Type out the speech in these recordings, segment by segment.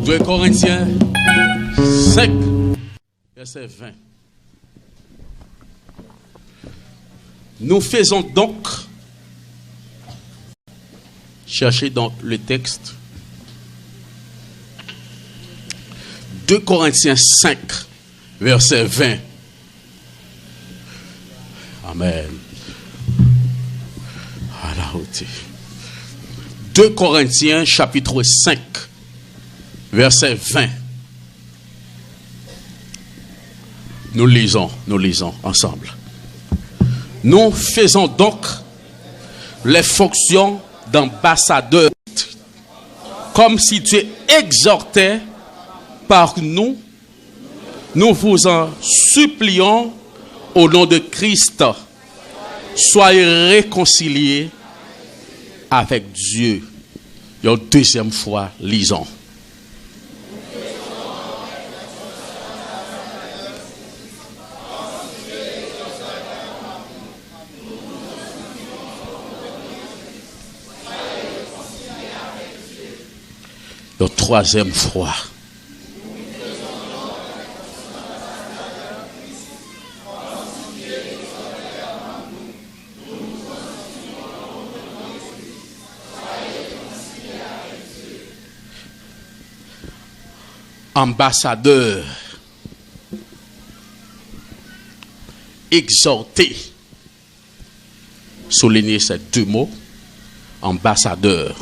2 Corinthiens 5, verset 20. Nous faisons donc, cherchez donc le texte, 2 Corinthiens 5, verset 20. Amen. À la hauteur. 2 Corinthiens chapitre 5, verset 20. Nous lisons ensemble. Nous faisons donc les fonctions d'ambassadeurs, comme si Dieu exhortait par nous. Nous vous en supplions au nom de Christ. Soyez réconciliés avec Dieu. Et une deuxième fois, lisons. La troisième fois. Ambassadeur, exhorter, souligner ces deux mots, ambassadeur.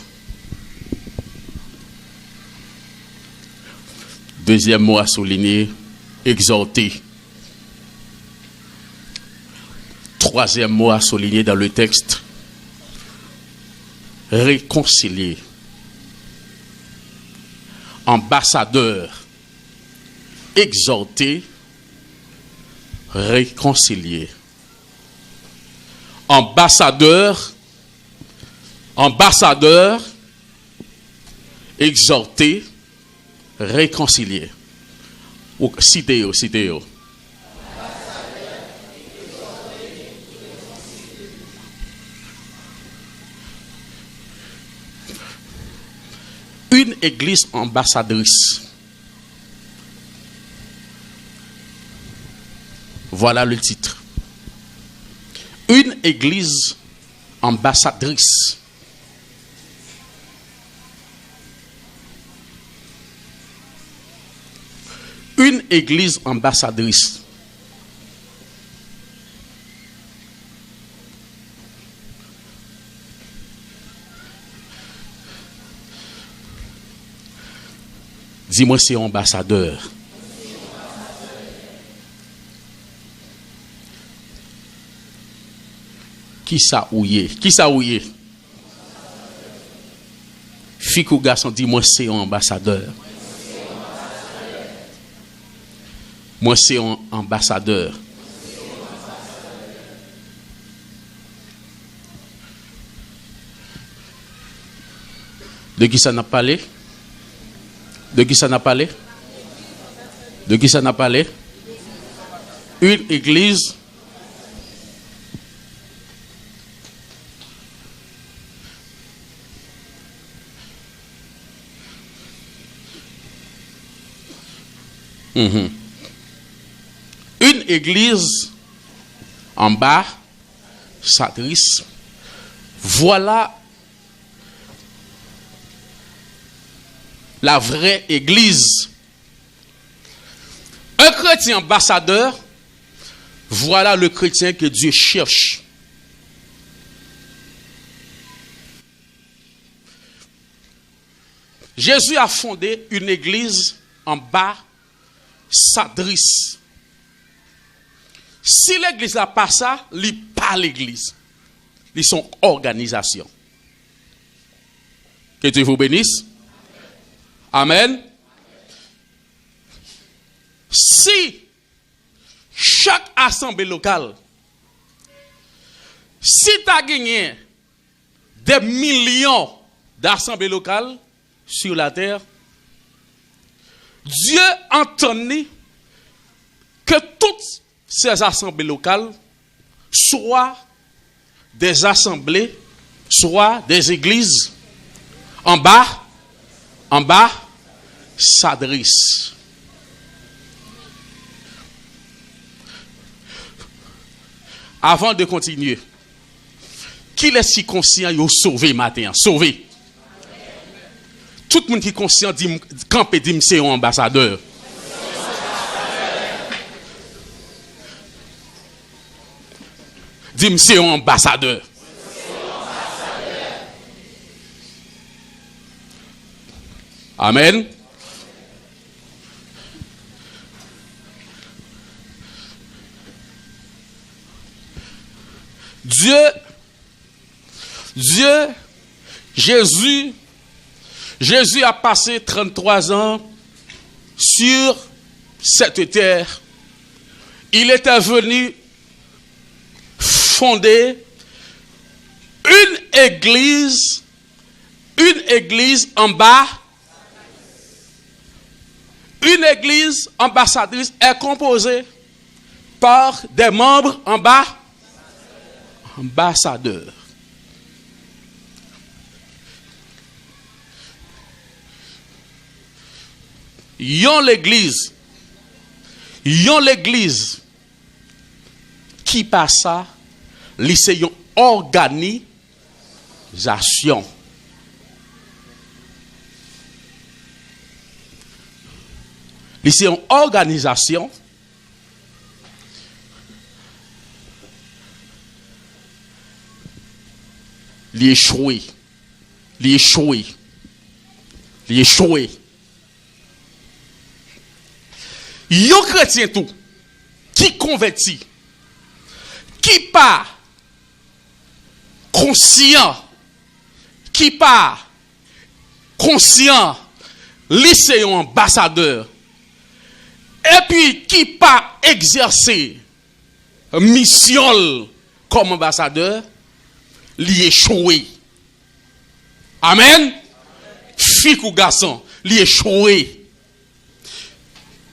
Deuxième mot à souligner, exhorter. Troisième mot à souligner dans le texte, réconcilier. Ambassadeur, exhorter, réconcilier. Ambassadeur, exhorter, réconcilier. Citez-le. Une église ambassadrice. Voilà le titre. Une église ambassadrice. Une église ambassadrice. Dis-moi, c'est ambassadeur. Qui ça ouillé? Fille ou garçon, dis-moi, c'est un ambassadeur. Moi, c'est un ambassadeur. De qui ça n'a parlé? Une église Une église ambassadrice. Voilà la vraie église. Un chrétien ambassadeur, voilà le chrétien que Dieu cherche. Jésus a fondé une église ambassadrice. Si l'église n'a pas ça, il n'est pas l'église. Ils sont organisation. Que Dieu vous bénisse. Amen. Si chaque assemblée locale, si tu as gagné des millions d'assemblées locales sur la terre, Dieu entendait que toutes ces assemblées locales soient des assemblées, soit des églises s'adresse. Avant de continuer, qui est si conscient de sauver matin? Sauver. Tout le monde qui est conscient dit camper dit c'est un ambassadeur. Dit c'est un ambassadeur. Amen. Jésus a passé 33 ans sur cette terre. Il était venu fonder une église ambassadrice est composée par des membres ambassadeurs. Yon l'église qui passe ça, c'est une organisation. C'est une organisation l'échoué. Yon chrétien tout qui converti, qui pas conscient, lycée ambassadeur, et puis qui pas exercer mission comme ambassadeur, li échoué. Amen. Fille ou garçon, li échoué.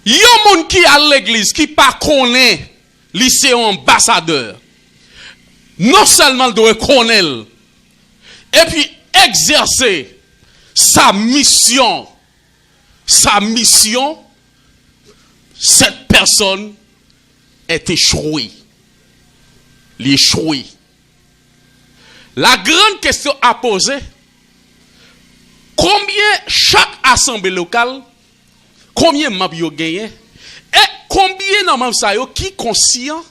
Yon moun qui à l'église qui pas connaît lycée ambassadeur, non seulement doit connaître et puis exercer sa mission, cette personne est échouée. L'échoué. La grande question à poser, combien chaque assemblée locale, combien de membres vous gagnez, et combien de membres ça qui conscient,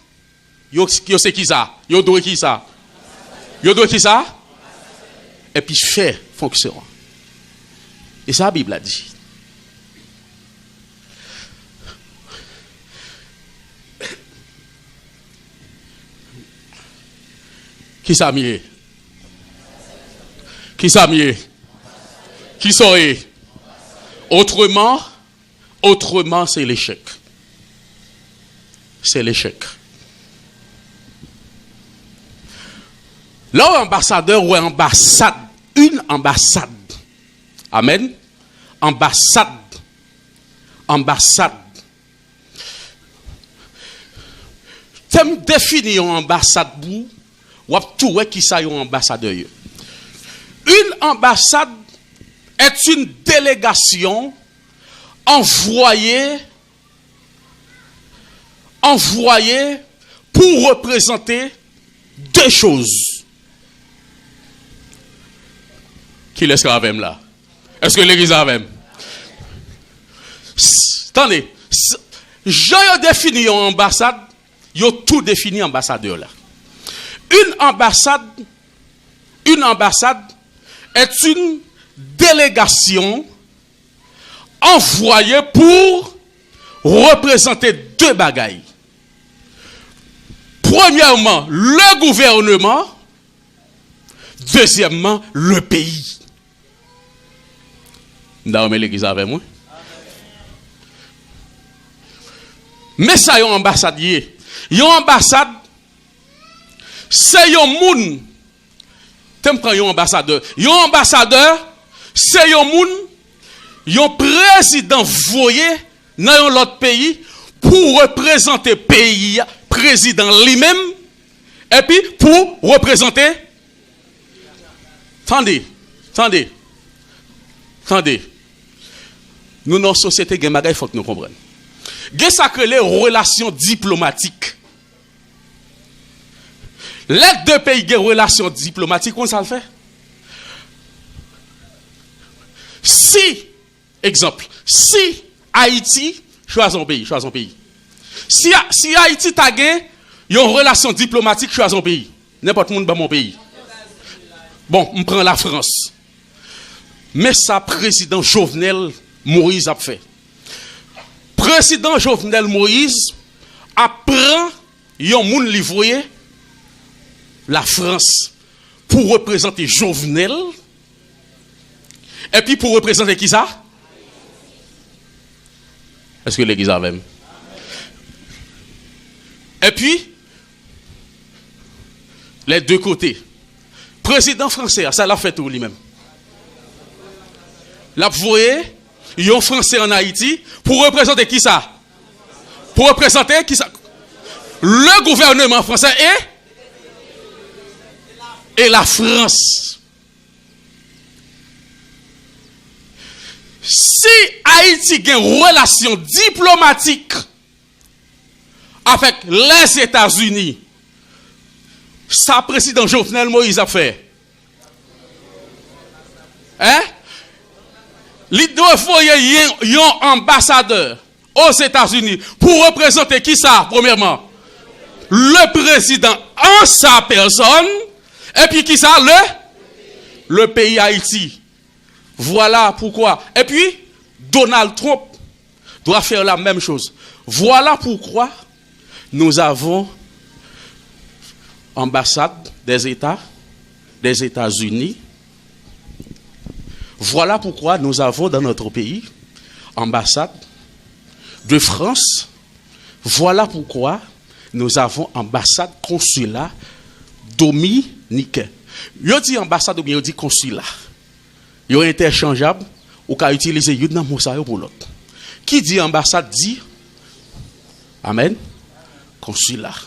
yo c'est qui ça, yo doit qui ça, et puis faire fonction. Et ça la Bible a dit. Qui ça mieux? Qui ça mieux? Qui ça est? Autrement, c'est l'échec. C'est l'échec. Là, ambassadeur ou ambassade, une ambassade. Amen. Ambassade. T'aimes définir une ambassade pour ou tout qui ça yon ambassadeur. Une ambassade est une délégation envoyée pour représenter deux choses. Qui laisse avec là? Est-ce que l'église a même? Attendez, j'ai défini une ambassade, j'ai tout défini ambassadeur là. Une ambassade est une délégation envoyée pour représenter deux bagailles. Premièrement, le gouvernement. Deuxièmement, le pays. Dans l'église avec moi. Mais ça, y a une ambassade. Une ambassade, c'est un moun. Tu prends un ambassadeur. Un ambassadeur, c'est un moun, un président voyé dans l'autre pays pour représenter le pays, président lui-même, et puis pour représenter. Attendez. nous dans la société, il faut que nous comprenions. Il y a ça que les relations diplomatiques. Les deux pays ont des relations diplomatiques, comment ça le fait? Si, exemple, si Haïti choisit un pays. Si Haïti a gagné une relation diplomatique, choisit un pays. N'importe monde dans mon pays. Bon, on prend la France. Mais ça, président Jovenel Moïse a fait. Président Jovenel Moïse apprend yon moun livroyer la France pour représenter Jovenel. Et puis pour représenter qui ça? Est-ce que l'église a même? Et puis, les deux côtés. Président français, ça l'a fait tout lui-même. L'a voyé, yon français en Haïti pour représenter qui ça? Pour représenter qui ça? Le gouvernement français et la France. Si Haïti a une relation diplomatique avec les États-Unis, ça président Jovenel Moïse a fait. Hein? Il doit envoyer un ambassadeur aux États-Unis pour représenter qui ça, premièrement? Le président en sa personne, et puis qui ça? Le pays Haïti. Voilà pourquoi. Et puis, Donald Trump doit faire la même chose. Voilà pourquoi nous avons ambassade des États-Unis. Voilà pourquoi nous avons dans notre pays ambassade de France. Voilà pourquoi nous avons ambassade consulat dominicain. Yo dit ambassade ou bien yo dit consulat. Yo interchangeable ou ka utiliser yon nan mot ça pour l'autre. Qui dit ambassade dit amen consulat.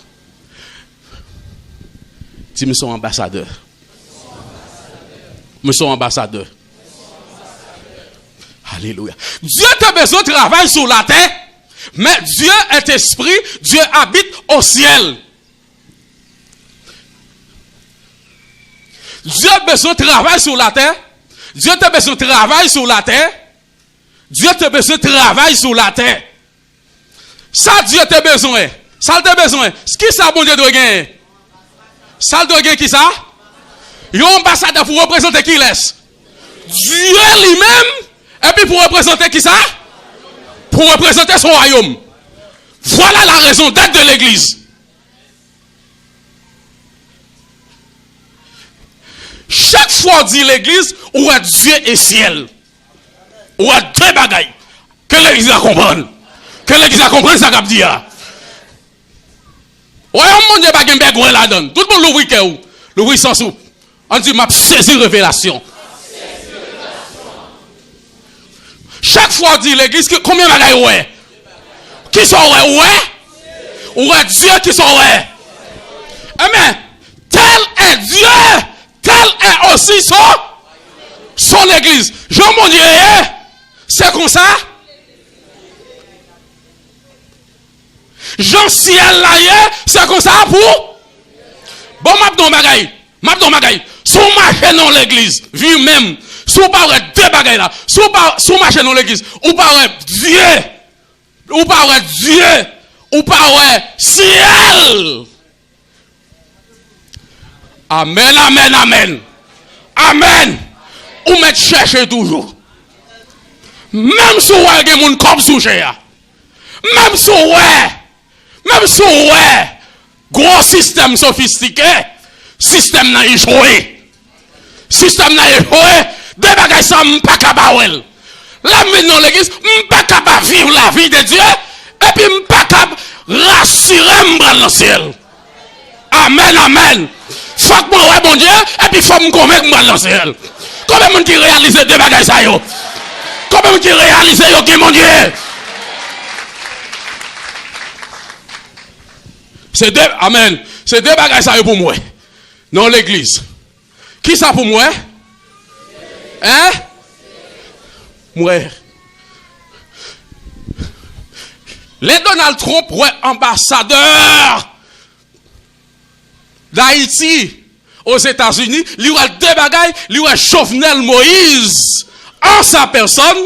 Si nous sommes ambassadeurs. Nous sommes ambassadeurs. Alléluia. Dieu a besoin de travail sur la terre, mais Dieu est esprit, Dieu habite au ciel. Dieu a besoin de travail sur la terre. Dieu a besoin de travail sur la terre. Dieu a besoin de travail sur la terre. Ça, Dieu a besoin. Ça, il a besoin. Ce qui ça, bon Dieu doit gagner? Ça, doit gagner qui ça? Il y a un ambassadeur pour représenter qui laisse? Dieu lui-même. Et puis pour représenter qui ça? Pour représenter son royaume. Voilà la raison d'être de l'église. Chaque fois on dit l'église, ou à Dieu et ciel. Ou à deux bagailles. Que l'église a comprendre. Que l'église a comprendre ça qu'a dit. Ouais, on ne pas gagner ouais la donne. Tout le monde l'ouvre que l'ouvre sans sou. On dit m'a saisi révélation. Chaque fois on dit l'église, combien de bagailles ouais? Qui sont ouais? Ouais Dieu qui sont ouais. Amen. Tel est Dieu, tel est aussi son église. Jean mon Dieu, c'est comme ça. Jean ciel là, c'est comme ça pour. Bon, m'a don bagaille. Sous marché dans l'église, vu même. Sous parle deux bagailles là. Sous marché dans l'église. Ou parle Dieu. Ou parle Dieu. Ou parle ciel. Amen, amen, amen. Amen. Ou met chercher toujours. Même si vous avez des gens comme sujet. Même si vous avez gros système sophistiqué. Système n'a échoué. Système n'a échoué. Des bagages ça m'pas capable. Là maintenant l'église m'pas capable vivre la vie de Dieu et puis m'pas capable rassurer m'bran dans le ciel. Amen, amen. Faut que moi ouais bon Dieu et puis faut me convaincre m'bran dans le ciel. Combien de monde qui réalise des bagages ça yo? Combien de monde qui réalise yo qui mon Dieu? C'est deux amen. C'est deux bagages ça yo pour moi. Dans l'église. Qui ça pour moi? Hein? Moi. Les Donald Trump, ouais, ambassadeur d'Haïti aux États-Unis, il y a deux bagailles, il y a Jovenel Moïse en sa personne,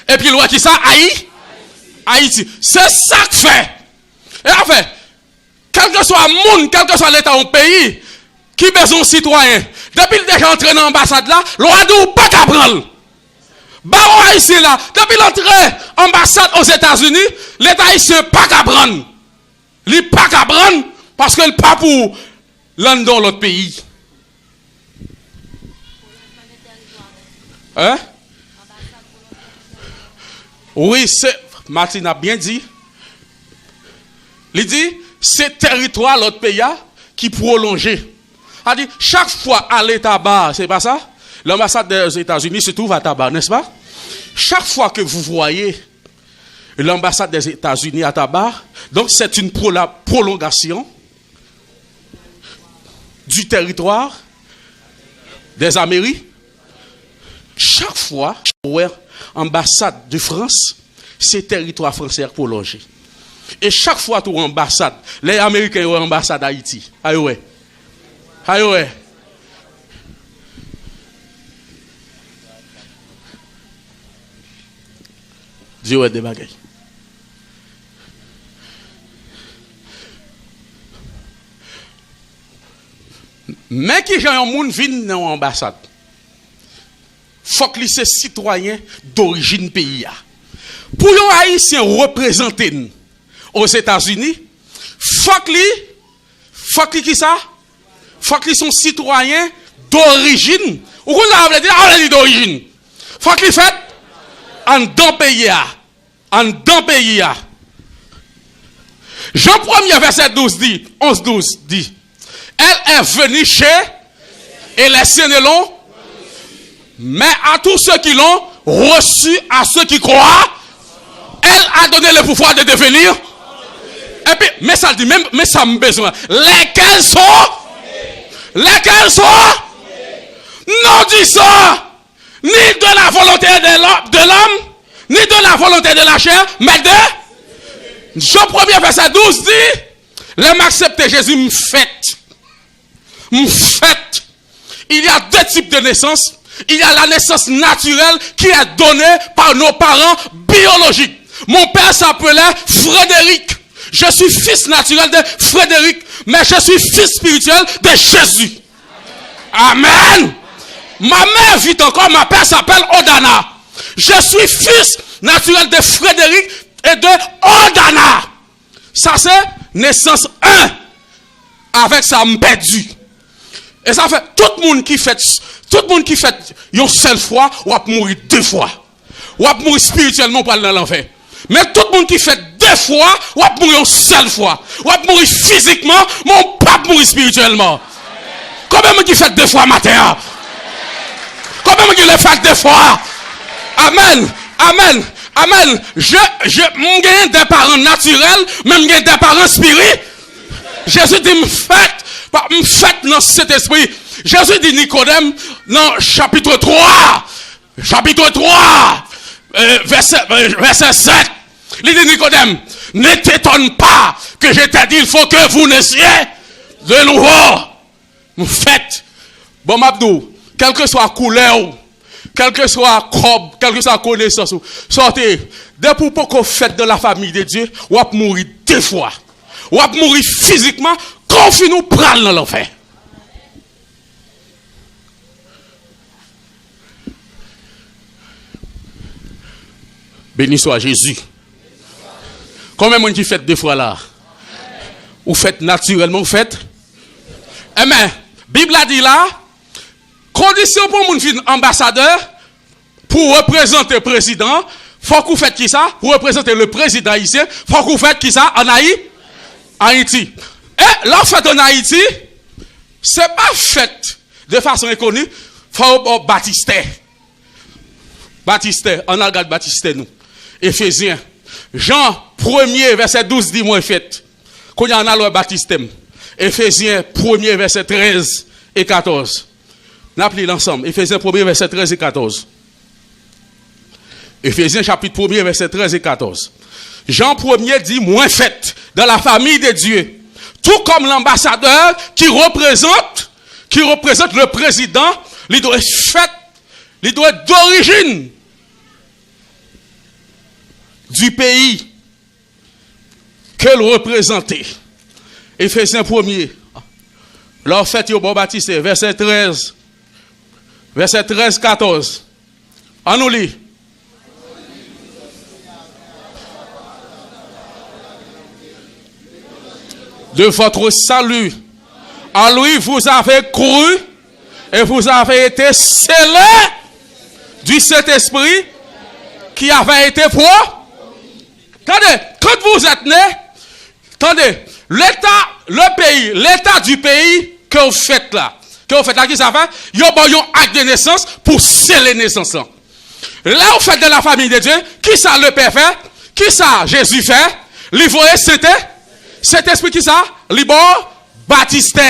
et puis il y a qui ça? Haïti. C'est ça que fait. Et en fait, quel que soit le monde, quel que soit l'État ou pays, qui besoin de citoyen, depuis le déjà entré dans l'ambassade là, l'on dit pas qu'à prendre. Baron haïtien là, depuis l'entrée ambassade aux États-Unis, l'État haïtien pas qu'à prendre. Il pas qu'à prendre parce que le pas pour l'un dans l'autre pays. Hein? Oui, c'est Martine a bien dit. Il dit c'est territoire l'autre pays qui prolongé. A dit chaque fois à l'état bas, c'est pas ça? L'ambassade des États-Unis se trouve à Tabar, n'est-ce pas? Chaque fois que vous voyez l'ambassade des États-Unis à Tabar, donc c'est une prolongation du territoire des Amériques. Chaque fois, l'ambassade de France, c'est territoire français prolongé. Et chaque fois que ambassade, les Américains ont ambassade d'Haïti. Aïe ouais. Aïe ouais. Dieu ouais des bagailles. Mais qui j'ai un monde vient dans l'ambassade. Faut que ces citoyens d'origine pays. Pour un haïtien représenter aux États-Unis, faut que qui ça? Faut que sont citoyens d'origine. Ou qu'on a dit d'origine. Faut qu'il fait en dans pays. En dans pays. Jean 1er verset 12 dit, 11-12 dit, elle est venue chez et les siens ne l'ont, mais à tous ceux qui l'ont reçu, à ceux qui croient, elle a donné le pouvoir de devenir. Et puis, mais ça dit, même, mais ça me besoin. Lesquels sont? Non, dit ça. Ni de la volonté de l'homme, ni de la volonté de la chair, mais de. Jean 1er verset 12 dit, l'homme accepté Jésus me fait. Il y a deux types de naissance. Il y a la naissance naturelle qui est donnée par nos parents biologiques. Mon père s'appelait Frédéric. Je suis fils naturel de Frédéric, mais je suis fils spirituel de Jésus. Amen. Ma mère vit encore, ma père s'appelle Odana. Je suis fils naturel de Frédéric et de Odana. Ça c'est naissance 1 avec sa perdu. Et ça fait tout le monde qui fait une seule fois ou va mourir deux fois. Ou va mourir spirituellement pour aller dans l'enfer. Mais tout le monde qui fait deux fois ou va mourir une seule fois. Ou va mourir physiquement, mais on ne va pas mourir spirituellement. Combien de monde qui fait deux fois matin? Combien de monde qui le fait deux fois? Amen. Je gagne des parents naturels, même gagne des parents spirituels. Jésus dit me fait dans cet esprit. Jésus dit Nicodème dans chapitre 3, verset 7. Il dit Nicodème, ne t'étonne pas que je t'ai dit, il faut que vous naissiez de nouveau. Vous faites. Bon, Mabdou, quelle que soit la couleur, quelle que soit la crobe, quelle que soit la connaissance, sortez. Depuis pour qu'on fait de la famille de Dieu, on va mourir deux fois. On va mourir physiquement, quand on nous prend dans l'enfer. Béni soit Jésus. Combien de monde qui fait deux fois là? Ou faites naturellement, vous faites? Eh bien, Bible a dit là, condition pour mon fils ambassadeur, pour représenter le président, faut que vous faites qui ça? Pour représenter le président haïtien, faut que vous faites qui ça? En Haïti. Et la fête en Haïti, c'est pas fait de façon inconnue, faut baptiser. Baptiser, on a regardé baptiser nous. Éphésiens. Jean 1er verset 12 dit moi fait. Qu'on y en a le baptistème. Éphésiens 1er verset 13 et 14. N'appelez l'ensemble. Éphésiens 1er verset 13 et 14. Éphésiens chapitre 1er verset 13 et 14. Jean 1er dit, moins fait dans la famille de Dieu. Tout comme l'ambassadeur qui représente le président, il doit être d'origine du pays qu'elle représentait. Éphésiens 1er. Leur fait au bon baptisé, verset 13, 14. On nous lit. De votre salut. En lui, vous avez cru et vous avez été scellés du Saint-Esprit qui avait été pour. Attendez, quand vous êtes né, attendez, l'état du pays que vous faites là, qui ça fait? Il y a un acte de naissance pour sceller naissance. Là, vous faites de la famille de Dieu, qui ça le Père fait? Qui ça Jésus fait? L'Ivoire, c'était cet esprit qui ça? Libor baptisé.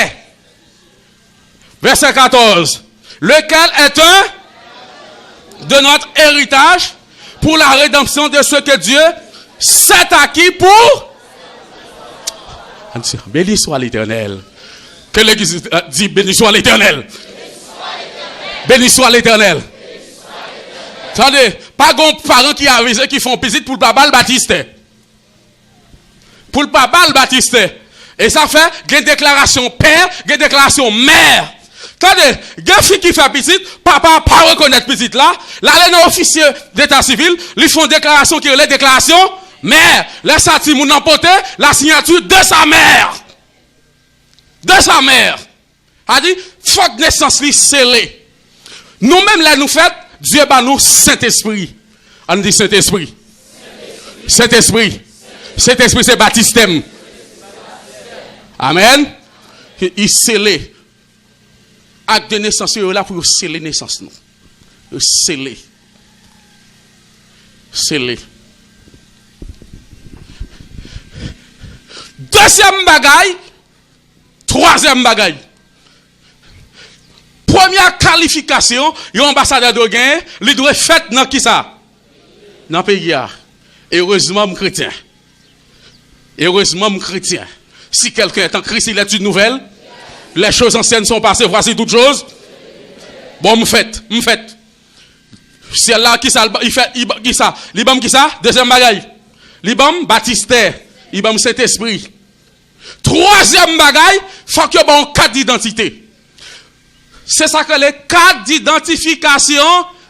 Verset 14. Lequel est un de notre héritage pour la rédemption de ce que Dieu s'est acquis pour. Béni soit l'Éternel. Que l'Église dit béni soit l'Éternel. Béni soit l'Éternel. Attendez, pas de parents qui avisent qui font visite pour le papa le baptiste. Pour le papa le baptiste. Et ça fait une déclaration père, une déclaration mère. Attendez, il y a une fille qui fait visite, papa pas reconnaître visite là. Là, les officiers d'état civil, ils font déclaration qui est la déclaration mère. Là, ça dit mon emporté la signature de sa mère. De sa mère. A dit, faut que naissance li scellée. Nous-mêmes, là, nous fait, Dieu bat nous Saint-Esprit. On dit Saint-Esprit. Saint-Esprit. Saint-Esprit, c'est baptistème. Amen. Il scellé. Acte de naissance, il est là pour sceller naissance. Sceller. Sceller. Deuxième bagaille. Troisième bagaille. Première qualification, il y a un ambassadeur de gain, il doit faire dans qui ça? Dans le pays. Et heureusement, je suis chrétien. Et heureusement, je suis chrétien. Si quelqu'un est en Christ, il est une nouvelle. Les choses anciennes sont passées, voici toutes choses. Bon, me fait. C'est là qui ça, il fait, qui ça? L'ibam qui ça? Deuxième bagaille. L'ibam baptisté. L'ibam Saint-Esprit. Troisième bagaille, faut que bon carte d'identité. C'est ça que les cartes d'identification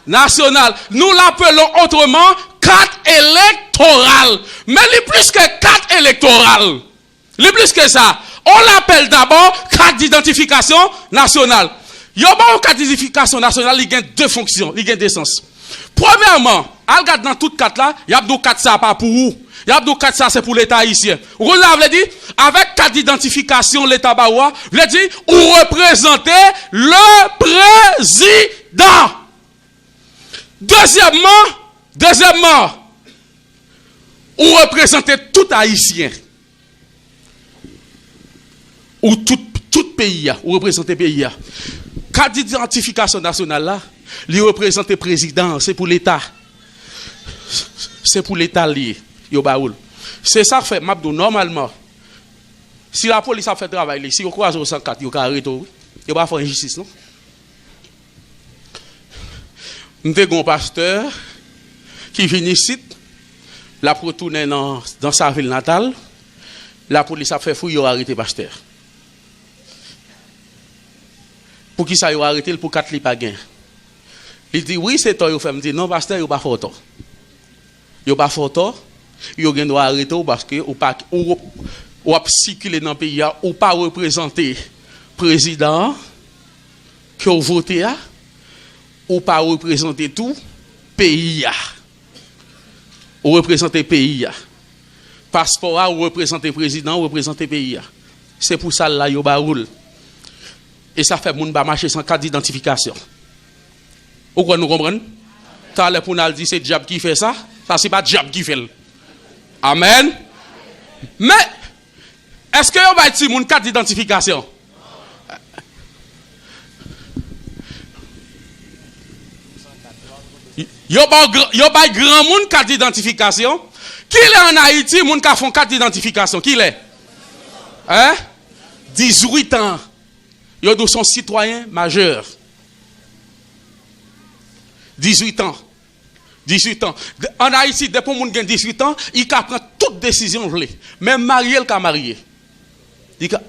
nationale. Nous l'appelons autrement carte électorale. Mais les plus que carte électorale. Les plus que ça. On l'appelle d'abord carte d'identification nationale. Il y a une carte d'identification nationale, il y a deux fonctions, il y a deux sens. Premièrement, regarde dans toute carte là, il y a deux cartes ça pas pour vous. Il y a deux cartes ça c'est pour l'État haïtien. Vous avez dit avec carte d'identification l'État baoua, vous avez dit vous représentez le président. Deuxièmement, vous représentez tout haïtien. Ou tout pays, ou représenter pays. Carte d'identification nationale là, il représente le président, c'est pour l'État. C'est pour l'État lié. C'est ça que fait Mabdou normalement. Si la police a fait travail, si on croise au 104, il y a arrêté, il va faire injustice, non? Nous avons un pasteur qui vient ici, la retourner dans sa ville natale, la police a fait fouille, il a arrêté le pasteur. Pour qui ça il a arrêté pour 4 li pas gain. Il dit oui, c'est toi il fait me dit non pasteur, il pas photo. Il pas photo, il gain doit arrêter parce que ou pas ou circuler dans le pays ou pas représenter président que vous votez ou pas représenter tout pays ou représenter pays. Passeport ou représenter président ou représenter pays. C'est pour ça là yo ba roule. Et ça fait moun ba marcher sans carte d'identification. Ou quoi nous comprenons? T'as le pour nous dire c'est diable qui fait ça, ça c'est pas diable qui fait. Amen. Mais est-ce que on va dire moun carte d'identification? Yo ba grand moun carte d'identification Qui est en Haïti, moun ka font carte d'identification? Qui est? Hein? 18 ans. Ils sont citoyens majeurs. 18 ans. 18 ans. En Haïti, depuis que moun gen 18 ans, il ka prend toute décision vle. Même marié, il ka marié.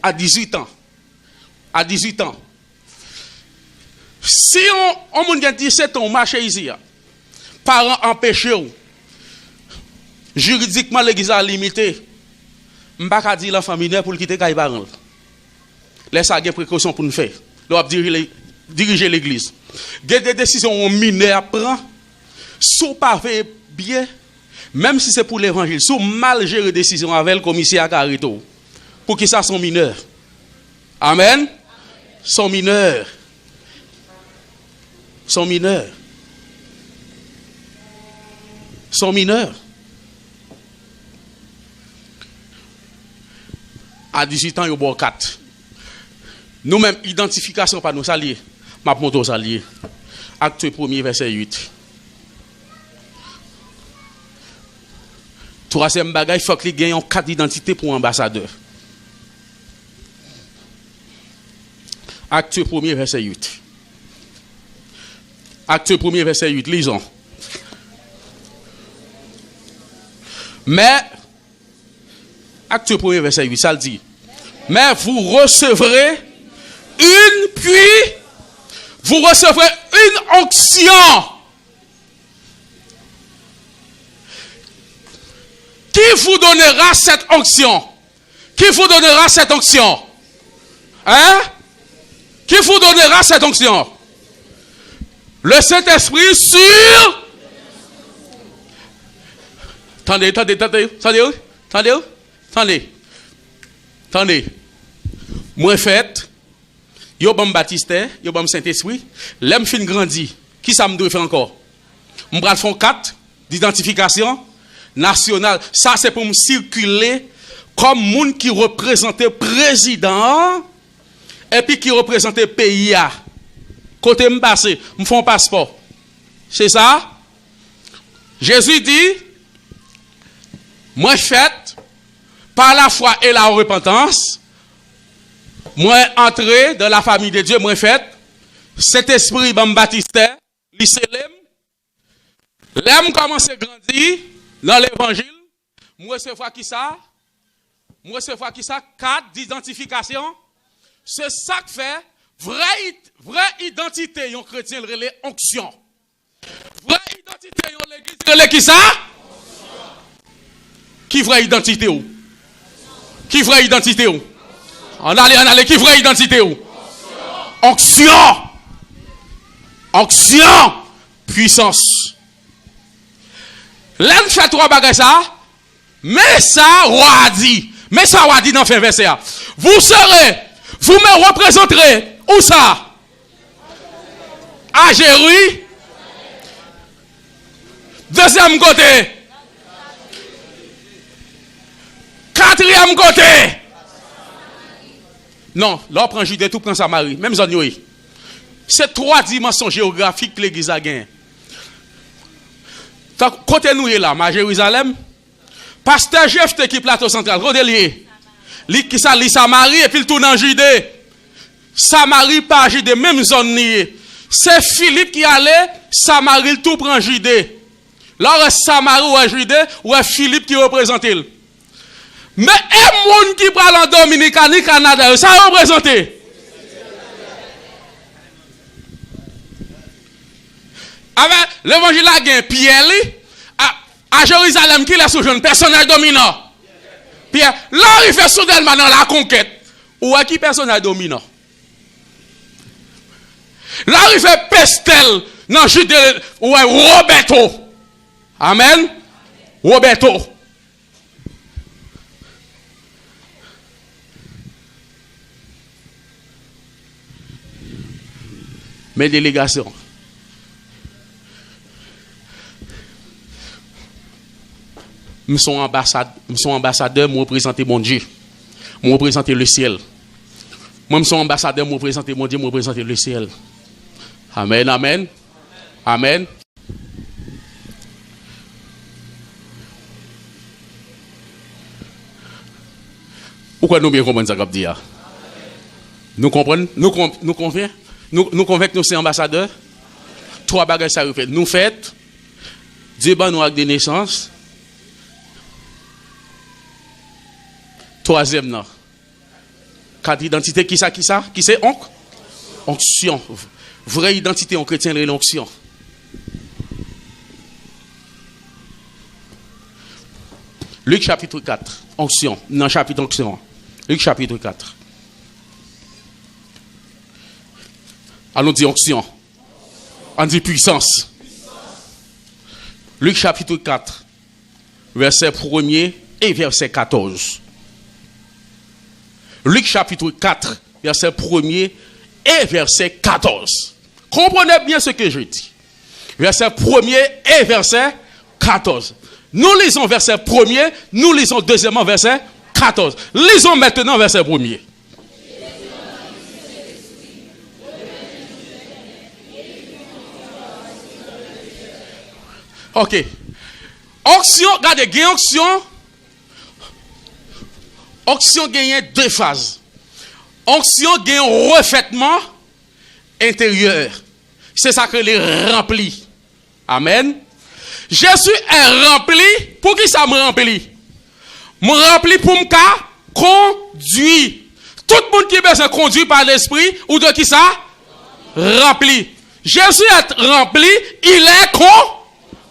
À 18 ans. À 18 ans. Si on moun gen 17 ans, on marche ici, parents empêchés ou, juridiquement l'église a limité, m'pa ka di l'enfant mineur pour quitter kay parents. Laisse ça gen précaution pour nous faire. L'on diriger l'église. Gen des décisions on mineur prend, sous pas fait bien, même si c'est pour l'évangile, sous mal gérer décision avec le commissaire Carito. Pour qui ça sont mineurs. Amen. Sont mineurs. Sont mineurs. Sont mineurs. À 18 ans, ils ont 4. Nous-mêmes, identification par nos alliés. Ma montre aux alliés. Acte 1er, verset 8. Troisième bagage, il faut qu'il y ait une carte d'identité pour l'ambassadeur. Acte 1er, verset 8. Acte 1er, verset 8. Lisons. Mais, acte 1er, verset 8, ça le dit. Mais vous recevrez vous recevrez une onction. Qui vous donnera cette onction? Qui vous donnera cette onction? Hein? Qui vous donnera cette onction? Le Saint-Esprit sur... Attendez. Moi fait, yo bam Baptiste, yo bam Saint-Esprit, l'aime fin grandi. Qui ça me doit faire encore? On va faire 4 d'identification nationale. Ça c'est pour me circuler comme monde qui représentait président et puis qui représentait pays a. Côté me passer, me font passeport. C'est ça? Jésus dit, moi fait par la foi et la repentance, moi entré dans la famille de Dieu, moi fait cet esprit bam Baptiste, lycée l'aime commencer à grandir dans l'évangile, moi recevoir qui ça? Moi recevoir qui ça? 4 d'identification. C'est ça que fait vraie identité yon chrétien relé onction. Vraie identité yon l'église relé qui ça? Qui vraie identité ou? Qui vraie identité ou? On allait, qui vraie identité ou? Onction. Onction. Puissance. L'un fait 3 bagages ça. Mais ça, roi dit. Mais ça, roi dit dans fin verset. Vous me représenterez. Où ça? À Jérusalem. Deuxième côté. Quatrième côté. Non, là on prend Judée, tout prend Samarie. Même zone oui. C'est 3 dimensions géographiques que l'église a gagné. Côté nous est là, à Jérusalem. Pasteur Jeff qui plateau central, côté lié. Qui ça, li Samarie et puis il tourne en Judée. Samarie pas Judée, même zone niée. C'est Philippe qui allait, Samarie tout prend Judée. Là Samarie ou Judée ou Philippe qui représente il. Mais un monde qui parle en Dominicanie, Canada, ça représente. Avec l'évangile a gagné Pierre à Jérusalem qui est sous un personnage dominant. Pierre, là il fait soudainement dans la conquête. Ou est qui personnage dominant? Là il fait Pestel dans Judée ou est Roberto. Amen. Roberto. Mes délégations. Nous sommes ambassadeurs, nous représentons mon Dieu. Nous représentons le ciel. Moi, je suis ambassadeur, nous représentons mon Dieu, nous représentons le ciel. Amen, amen. Amen. Pourquoi nous bien comprendre ça comme dit? Nous comprenons? Nous convient? Nous convainc que nous sommes ambassadeurs? 3 bagages ça fait. Nous faites. Dieu ban nous acte de naissance. 3e non. Carte d'identité qui ça? Qui c'est oncle? Onction. Vraie identité en chrétien c'est l'onction. Luc chapitre 4. Onction. Non, chapitre onction. Luc chapitre 4. Allons dire onction. On dit puissance. Luc chapitre 4, verset 1er et verset 14. Luc chapitre 4, verset 1er et verset 14. Comprenez bien ce que je dis. Verset 1er et verset 14. Nous lisons verset 1er, nous lisons deuxièmement verset 14. Lisons maintenant verset 1er. Ok. Onction, regardez, gain onction. Onction gagne 2 phases. Onction gagne refaitement intérieur. C'est ça que les remplit. Amen. Jésus est rempli. Pour qui ça me remplit? Me rempli pour me conduire. Tout le monde qui est besoin de conduire par l'esprit, ou de qui ça? Rempli. Jésus est rempli, il est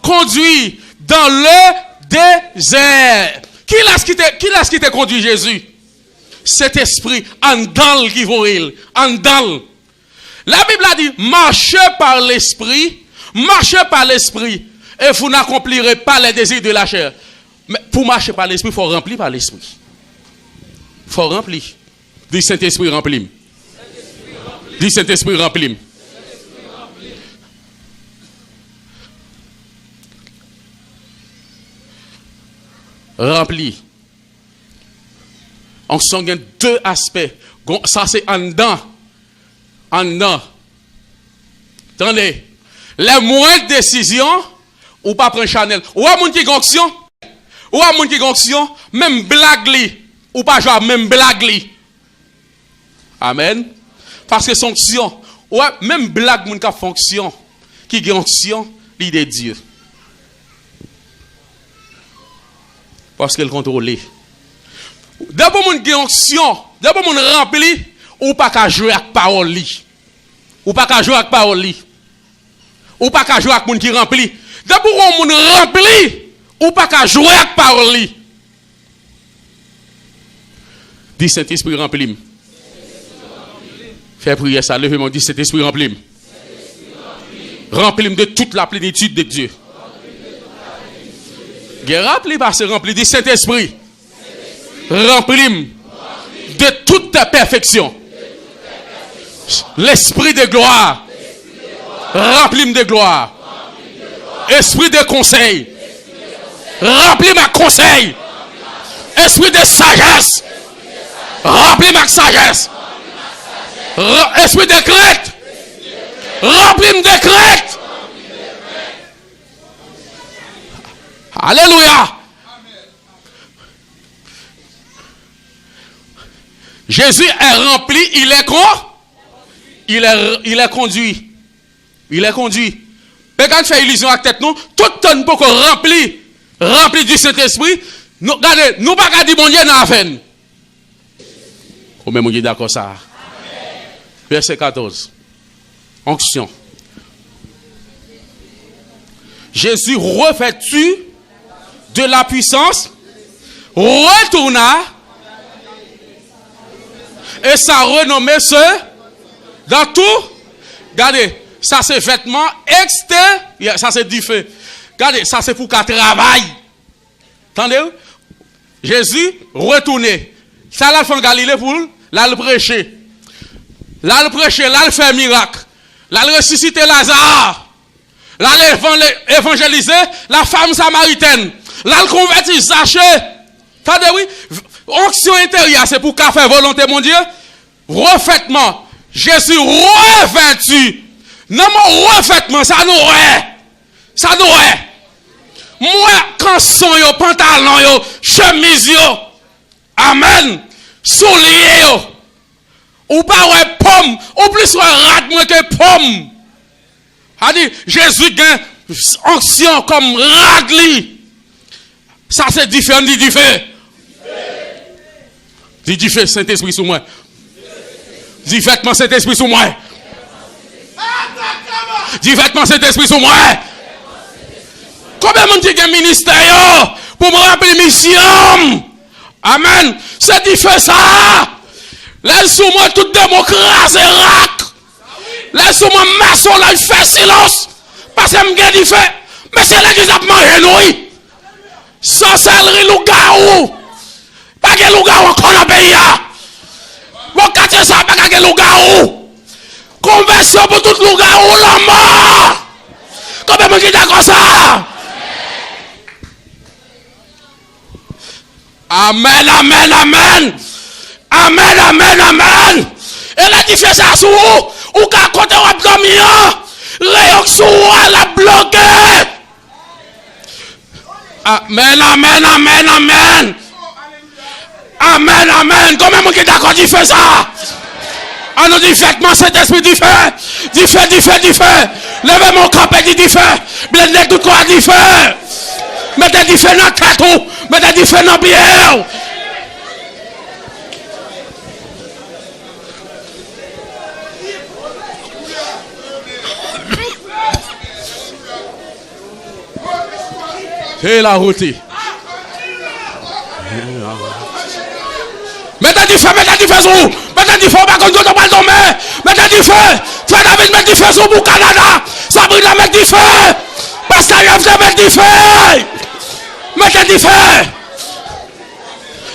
conduit dans le désert. Qui est-ce qui t'a conduit Jésus? Cet esprit, en dans qui voit en dans. La Bible a dit, marchez par l'esprit, et vous n'accomplirez pas les désirs de la chair. Mais pour marcher par l'esprit, il faut remplir par l'esprit. Il faut remplir. Dis Saint-Esprit remplis. Dis Saint-Esprit remplis. Rempli. On sent 2 aspects. Ça c'est en dedans. En dedans. Attendez. Les moindres décisions, ou pas prendre Chanel. Ou à moun qui gonction. Ou à moun qui gonction. Même blague li. Ou pas jouer même blague li. Amen. Parce que sanction. Ou même blague moun qui fonction. Qui gonction. L'idée de Dieu. Parce qu'elle contrôle. D'abord, mon onction, d'abord, mon rempli, ou pas qu'à jouer avec parole li. Ou pas qu'à jouer avec parole li. Ou pas qu'à jouer avec moun qui rempli. D'abord, mon rempli, ou pas qu'à jouer avec parole li. Dis Saint-Esprit rempli. Fais prière ça, levez-moi, dis Saint-Esprit rempli. Rempli de toute la plénitude de Dieu. Rempli par ce rempli du Saint-Esprit. Remplis de toute ta perfection. L'esprit de gloire. Remplis de gloire. Esprit de conseil. Remplis ma conseil. Esprit de sagesse. Remplis ma sagesse. Esprit de crête. Remplis de crête. Alléluia. Jésus est rempli, il est conduit. Il est conduit. Mais quand tu fais illusion à tête, nous, tout le monde peut rempli du Saint-Esprit. Nous, regardez, nous pas dire bon Dieu n'a pas fait. Ou même on dit d'accord ça. Verset 14. Onction. Jésus revêtu de la puissance, retourna et ça renommé ce dans tout. Regardez, ça c'est vêtement extérieur, ça c'est du feu. Regardez, ça c'est pour qu'à travail. Entendez? Jésus retourné. Ça l'a fait en Galilée pour là le prêcher. Là le prêcher, là le fait miracle. Là le ressusciter Lazare. Là l'évangéliser la femme samaritaine. Là le convertir Zachée. Attendez oui, onction intérieure c'est pour qu'à faire volonté mon Dieu. Refaitement. Jésus revêtu. Non mon revêtement ça nous est. Ça nous est. Moi quand son yo pantalon yo chemise yo. Amen. soulier. Ou pas ouais pomme, ou plus ouais rat moins que pomme. A dit Jésus gagne ancien comme radli. Ça c'est différent du fait. Dis fait Saint-Esprit sur moi. Dis vêtement Saint-Esprit sur moi. Dis vêtement Saint-Esprit sur moi. Combien de monde qui a un ministère pour me rappeler mission? Amen. C'est différent ça. Laisse-moi tout démocrate et rac. Laisse-moi maçon là, il fait silence. Parce que je me dis fait. Mais c'est l'église à manger nous. Sorcellerie, loup-garou. Pas de loup-garou encore dans le pays. Mon quartier, ça pas de loup-garou. Conversion pour tout loup-garou, la mort. Combien de monde qui d'accord ça? Amen, amen, amen. Amen, amen, amen. Et la différence à sous ou qu'à côté ou abdominal, réaction à la bloquer. Amen, amen, amen, amen. Amen, amen. Comment mon qui d'accord dit fait ça? On nous dit faites-moi cet esprit du feu. Du feu, du feu, du feu. Levez mon camp et dit du feu. Blendez tout quoi du feu. Mettez du feu dans la tête. Mettez du feu dans la bière. C'est la route. Mettez du feu sur. Mettez du feu, pas qu'on doit pas tomber. Mettez du feu. Frère David, mettez du feu sur pour Canada. Sabrina, mettez du feu. Pasteur Yves, mettez du feu. Mettez du feu.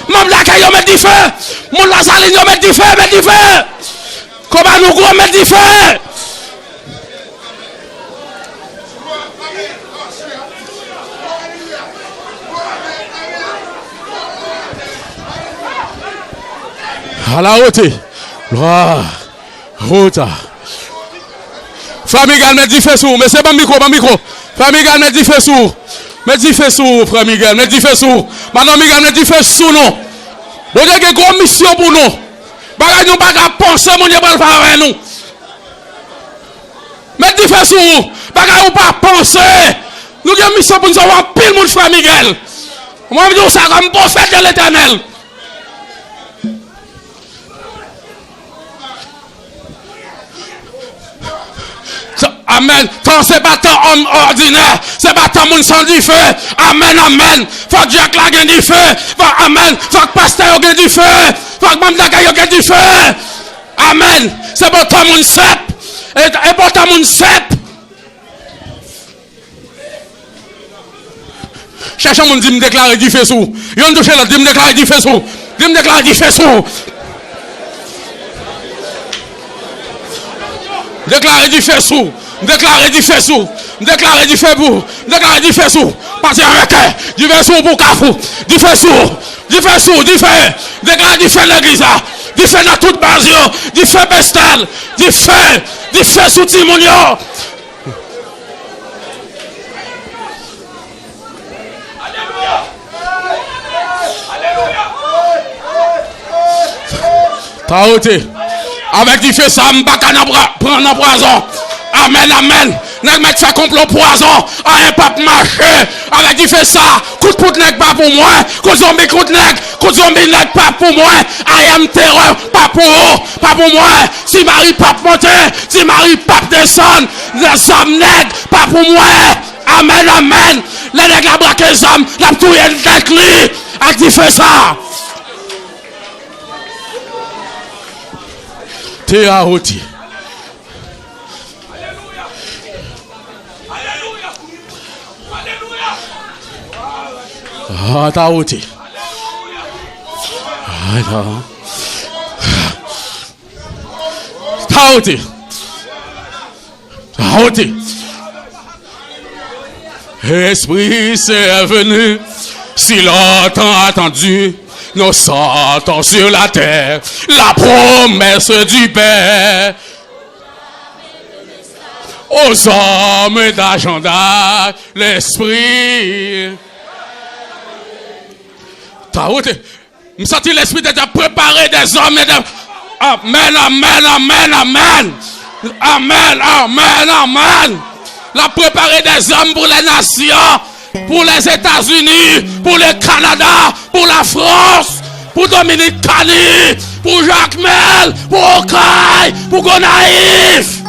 Même la caille, mettez du feu. Mon la saline, mettez du feu, mettez du feu. Comment nous gros, mettez du feu. À la haute. Gloire. Route. Famille Miguel, mettez du feu sous. Mais c'est pas micro, pas micro. Famille Miguel, mettez du feu sous. Mettez du feu sous, frère Miguel. Mettez du feu sous. Madame Miguel, mettez du feu sous nous. Bon Dieu, il y a une grande mission pour nous. Bagay nous pas penser, mon Dieu, pour le faire avec nous. Mettez du feu sous. Bagay nous pas penser. Nous avons une mission pour nous avoir pile mon frère Miguel. Moi, je dis ça comme prophète de l'Éternel. Amen. Tant c'est pas tant homme ordinaire, c'est pas tant monde sans du feu. Amen, amen. Faut que Jacques la gagne du feu. Amen. Faut que pasteur gagne du feu. Faut que Mme Dagayo gagne du feu. Amen. C'est pour tant monde cep. Et pour tant monde cep. Cherchez mon dit me déclarer du feu sous. Yon touche là, dit me déclarer du feu sous. Dit me déclarer du feu sous. Déclarer du feu sous. Déclarer du feu sous. Déclarer du feu pour. Déclarer du feu sous. Partez avec du feu sous pour Kafou. Du feu sous. Du feu sous. Du feu. Déclarer du feu de l'église. Du feu dans toute base. Du feu pestel. Du feu. Du feu sous Timonio. Alléluia. Avec du feu, ça me prendre en poison. Amen, amen. Nèg mec fait complot poison. Un pape marché. Avec du feu, ça. Coup de pout nèg pas pour moi. Coup de zombie, coup de nèg. Coup de zombie nèg pas pour moi. I am terreur. Pas pour eux. Pas pour moi. Si Marie pape monte. Si Marie pape descend. Les hommes nèg. Pas pour moi. Amen, amen. Les nèg la braque les hommes. La touille nèg li. Avec du feu, ça. T'es à haute. Ah, t'as haute. T'as haute. T'as haute. Esprit c'est venu, si longtemps attendu. Nous sortons sur la terre, la promesse du Père. Aux hommes d'agenda, l'esprit. Je sens l'Esprit de Dieu préparer des hommes et des... Amen, amen, amen, amen. Amen, amen, amen. La préparer des hommes pour les nations, pour les États-Unis, pour le Canada, pour la France, pour Dominique Cani, pour Jacques Mel, pour Okaï, pour Gonaïf.